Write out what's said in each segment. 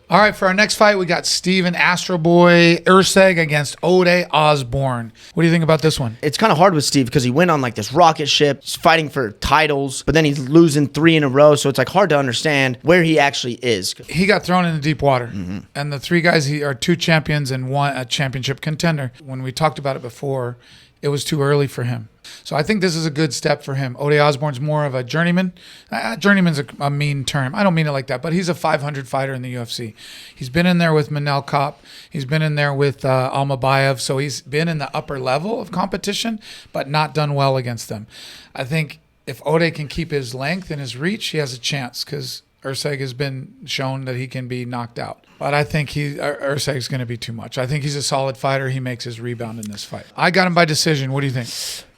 All right, for our next fight, we got Steven Astro Boy Erceg against Odey Osborne. What do you think about this one? It's kind of hard with Steve because he went on like this rocket ship. He's fighting for titles, but then he's losing 3 in a row. So it's like hard to understand where he actually is. He got thrown in the deep water. And the 3 guys are 2 champions and 1 a championship contender. When we talked about it before, it was too early for him. So I think this is a good step for him. Odey Osborne's more of a journeyman. Journeyman's a mean term. I don't mean it like that, but he's a 500 fighter in the UFC. He's been in there with Manel Kopp. He's been in there with Almabayev. So he's been in the upper level of competition, but not done well against them. I think if Odey can keep his length and his reach, he has a chance because Erceg has been shown that he can be knocked out. But I think Erceg's going to be too much. I think he's a solid fighter. He makes his rebound in this fight. I got him by decision. What do you think?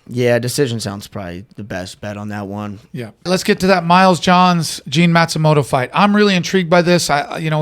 Yeah, decision sounds probably the best bet on that one. Yeah. Let's get to that Myles Johns, Gene Matsumoto fight. I'm really intrigued by this. We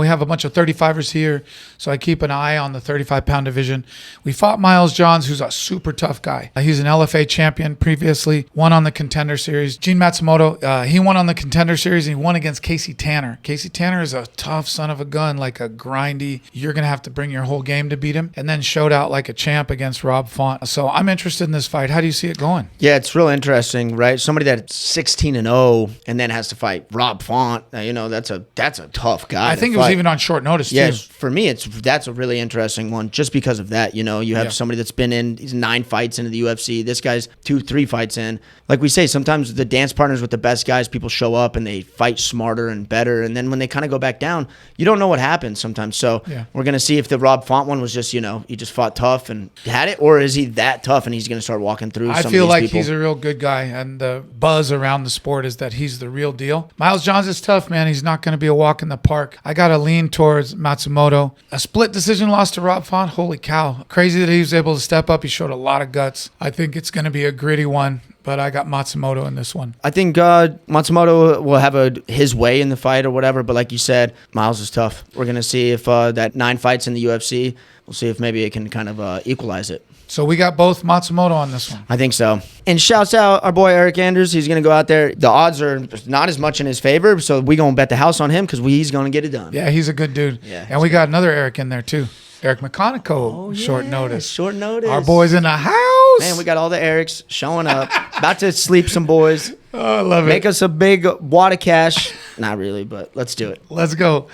have a bunch of 35ers here, so I keep an eye on the 35-pound division. We fought Myles Johns, who's a super tough guy. He's an LFA champion previously, won on the Contender Series. Gene Matsumoto, he won on the Contender Series, and he won against Casey Tanner. Casey Tanner is a tough son of a gun, like a grindy. You're going to have to bring your whole game to beat him, and then showed out like a champ against Rob Font. So I'm interested in this fight. How do you see it going? Yeah, it's real interesting, right? Somebody that's 16-0 and then has to fight Rob Font. That's a tough guy. I think it was even on short notice too. Yeah, for me, that's a really interesting one just because of that. You have somebody that's been in 9 fights into the UFC. This guy's 2-3 fights in. Like we say, sometimes the dance partners with the best guys, people show up and they fight smarter and better, and then when they kind of go back down, you don't know what happens sometimes. So we're gonna see if the Rob Font one was just he just fought tough and had it, or is he that tough and he's gonna start walking through? I feel like he's a real good guy, and the buzz around the sport is that he's the real deal. Myles Johns is tough, man. He's not going to be a walk in the park. I got to lean towards Matsumoto. A split decision loss to Rob Font. Holy cow. Crazy that he was able to step up. He showed a lot of guts. I think it's going to be a gritty one, but I got Matsumoto in this one. I think Matsumoto will have his way in the fight or whatever, but like you said, Myles is tough. We're going to see if that 9 fights in the UFC, we'll see if maybe it can kind of equalize it. So we got both Matsumoto on this one. I think so. And shouts out our boy Eric Anders. He's going to go out there. The odds are not as much in his favor, so we going to bet the house on him because he's going to get it done. Yeah, he's a good dude. Yeah, and we got another Eric in there too. Eric McConico, short notice. Short notice. Our boys in the house. Man, we got all the Erics showing up. About to sleep some boys. Oh, I love it. Make us a big wad of cash. Not really, but let's do it. Let's go.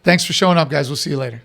Thanks for showing up, guys. We'll see you later.